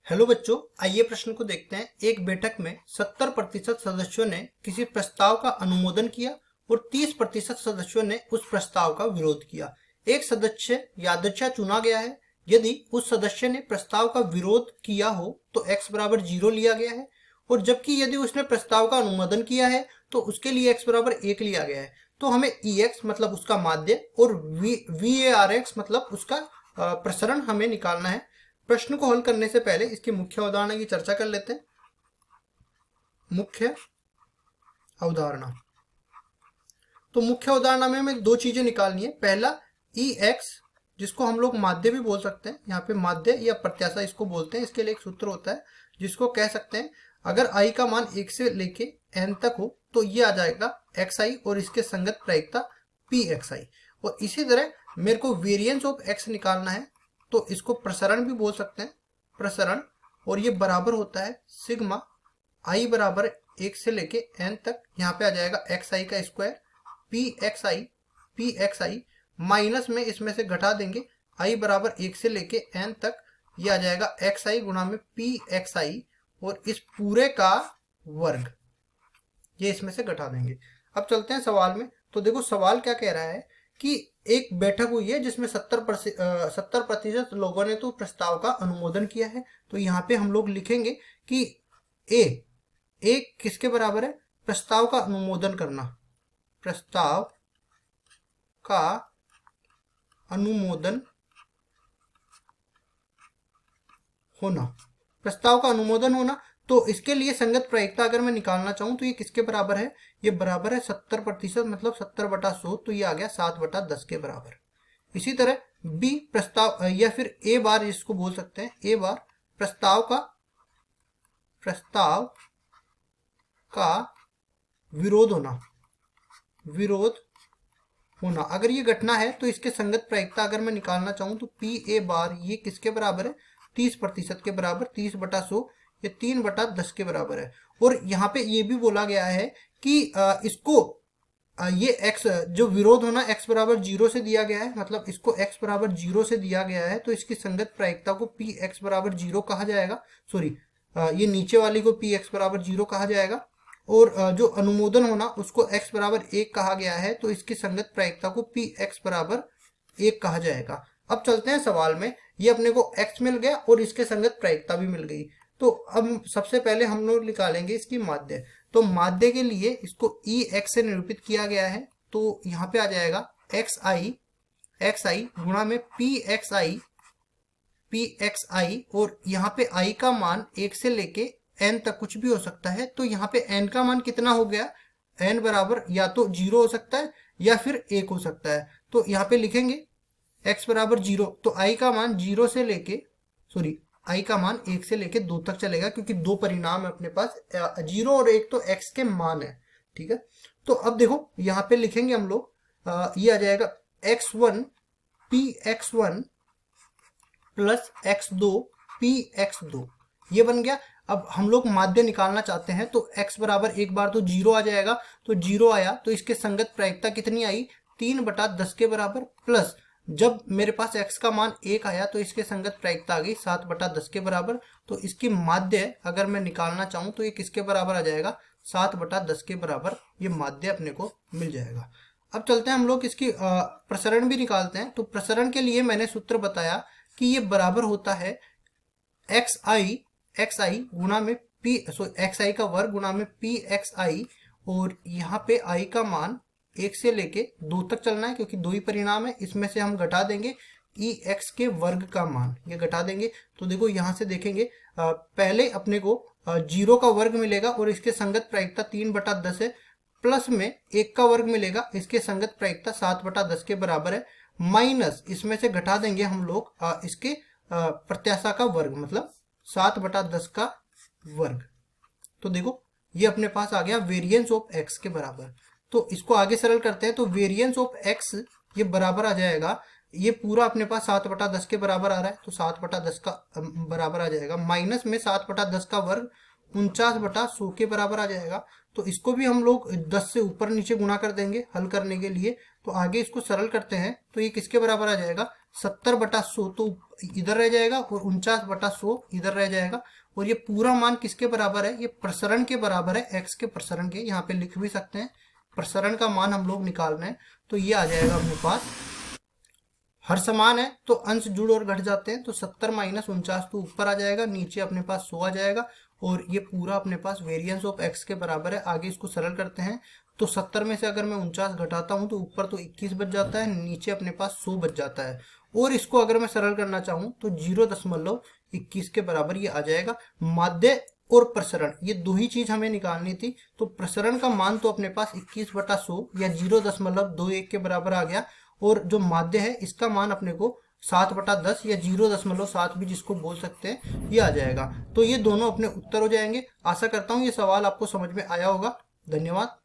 Hello बच्चों, आइए प्रश्न को देखते हैं। एक बैठक में 70% सदस्यों ने किसी प्रस्ताव का अनुमोदन किया और 30% सदस्यों ने उस प्रस्ताव का विरोध किया। एक सदस्य यादृच्छा चुना गया है। यदि उस सदस्य ने प्रस्ताव का विरोध किया हो तो x बराबर 0 लिया गया है, और जबकि यदि उसने प्रस्ताव का अनुमोदन किया है तो उसके लिए x बराबर 1 लिया गया है। तो हमें ex मतलब उसका माध्य और varx मतलब उसका प्रसरण हमें निकालना है। प्रश्न को हल करने से पहले इसकी मुख्य अवधारणा की चर्चा कर लेते हैं। मुख्य अवधारणा, तो मुख्य अवधारणा में हमें दो चीजें निकालनी है। पहला Ex, जिसको हम लोग माध्य भी बोल सकते हैं। यहाँ पे माध्य या प्रत्याशा इसको बोलते हैं। इसके लिए एक सूत्र होता है जिसको कह सकते हैं, अगर i का मान 1 से लेके n तक हो तो ये आ जाएगा xi और इसके संगत प्रायिकता pxi। और इसी तरह मेरे को वेरिएंस ऑफ x निकालना है, तो इसको प्रसरण भी बोल सकते हैं, प्रसरण। और ये बराबर होता है सिग्मा i बराबर 1 से लेके n तक। यहाँ पे आ जाएगा xi का स्क्वायर pxi माइनस में इसमें से घटा देंगे i बराबर 1 से लेके n तक। ये आ जाएगा xi गुणा में pxi और इस पूरे का वर्ग, ये इसमें से घटा देंगे। अब चलते हैं सवाल में। तो देखो सवाल क्या कह रहा है कि एक बैठक हुई है जिसमें 70% लोगों ने तो प्रस्ताव का अनुमोदन किया है। तो यहाँ पे हम लोग लिखेंगे कि ए किसके बराबर है? प्रस्ताव का अनुमोदन करना, प्रस्ताव का अनुमोदन होना, प्रस्ताव का अनुमोदन होना। तो इसके लिए संगत प्रायिकता अगर मैं निकालना चाहूं तो ये किसके बराबर है? ये बराबर है 70% मतलब 70/100, तो ये आ गया 7/10 के बराबर। इसी तरह बी प्रस्ताव या फिर ए बार इसको बोल सकते हैं, ए बार प्रस्ताव का विरोध होना, विरोध होना। अगर ये घटना है तो इसके संगत प्रायिकता अगर मैं निकालना चाहूं तो पी ए बार ये किसके बराबर है? 30% के बराबर। 30/100 ये 3/10 के बराबर है। और यहाँ पे ये भी बोला गया है कि इसको ये x जो विरोध होना x बराबर 0 से दिया गया है, मतलब इसको x बराबर 0 से दिया गया है, तो इसकी संगत प्रायिकता को p x बराबर 0 कहा जाएगा। सॉरी, ये नीचे वाली को p x बराबर 0 कहा जाएगा। और जो अनुमोदन होना उसको x बराबर 1 कहा गया है, तो इसकी संगत प्रायिकता को p x बराबर 1 कहा जाएगा। अब चलते हैं सवाल में। ये अपने को x मिल गया और इसके संगत प्रायिकता भी मिल गई। तो अब सबसे पहले हम लोग निकालेंगे इसकी माध्य। तो माध्य के लिए इसको Ex से निरूपित किया गया है। तो यहाँ पे आ जाएगा xi गुणा में pxi और यहाँ पे i का मान 1 से लेके n तक कुछ भी हो सकता है। तो यहाँ पे n का मान कितना हो गया? n बराबर या तो 0 हो सकता है या फिर 1 हो सकता है। तो यहाँ पे लिखेंगे x बराबर 0, तो i का मान 0 से लेके i का मान 1 से लेके 2 तक चलेगा, क्योंकि दो परिणाम है अपने पास, 0 और 1 तो x के मान है। ठीक है, तो अब देखो यहाँ पे लिखेंगे हम लोग, ये आ जाएगा x1 px1 plus x2 px2, ये बन गया। अब हम लोग माध्य निकालना चाहते हैं, तो x बराबर एक बार तो 0 आ जाएगा, तो 0 आया तो इसके संगत प्रायिकता कितनी आई? 3/10 के बराबर। प्लस जब मेरे पास x का मान 1 आया तो इसके संगत प्रायिकता आ गई 7/10 के बराबर। तो इसकी माध्य अगर मैं निकालना चाहूँ तो ये किसके बराबर आ जाएगा? 7/10 के बराबर ये माध्य अपने को मिल जाएगा। अब चलते हैं हम लोग इसकी प्रसरण भी निकालते हैं। तो प्रसरण के लिए मैंने सूत्र बताया कि ये बराबर होता है xi गुणा में xi का वर्ग गुणा में pxi, और यहाँ पे i का मान 1 से लेके 2 तक चलना है, क्योंकि 2 ही परिणाम है। इसमें से हम घटा देंगे ex के वर्ग का मान, ये घटा देंगे। तो देखो यहाँ से देखेंगे, पहले अपने को 0 का वर्ग मिलेगा और इसके संगत प्रायिकता 3/10 है, प्लस में 1 का वर्ग मिलेगा, इसके संगत प्रायिकता 7/10 के बराबर है, माइनस इसमें से घटा देंगे हम लोग इसके प्रत्याशा का वर्ग, मतलब 7/10 का वर्ग। तो देखो ये अपने पास आ गया वेरिएंस ऑफ x के बराबर। तो इसको आगे सरल करते हैं। तो वेरिएंस ऑफ x ये बराबर आ जाएगा, ये पूरा अपने पास 7/10 के बराबर आ रहा है, तो 7/10 का बराबर आ जाएगा, माइनस में 7/10 का वर्ग 49/100 के बराबर आ जाएगा। तो इसको भी हम लोग 10 से ऊपर नीचे गुणा कर देंगे हल करने के लिए। तो आगे इसको सरल करते हैं, तो ये किसके बराबर आ जाएगा? 70/100 तो इधर रह जाएगा और 49/100 इधर रह जाएगा। और ये पूरा मान किसके बराबर है? ये प्रसरण के बराबर है, x के प्रसरण के। यहाँ पे लिख भी सकते हैं, प्रसरण का मान हम लोग निकाल रहे हैं। तो ये आ जाएगा अपने पास, हर समान है तो अंश जुड़ और घट जाते हैं, तो 70 - 49 तो ऊपर आ जाएगा, नीचे अपने पास 100 आ जाएगा। और ये पूरा अपने पास वेरिएंस ऑफ x के बराबर है। आगे इसको सरल करते हैं तो 70 में से अगर मैं 49 घटाता हूं तो ऊपर तो 21 बच जाता है, नीचे अपने पास 100 बच जाता है। और इसको अगर मैं सरल करना चाहूं तो 0.21 के बराबर ये आ जाएगा। माध्य और प्रसरण, ये दो ही चीज हमें निकालनी थी। तो प्रसरण का मान तो अपने पास 21/100 या 0.21 के बराबर आ गया। और जो माध्य है इसका मान अपने को 7/10 या 0.7 भी जिसको बोल सकते हैं, ये आ जाएगा। तो ये दोनों अपने उत्तर हो जाएंगे। आशा करता हूँ ये सवाल आपको समझ में आया होगा। धन्यवाद।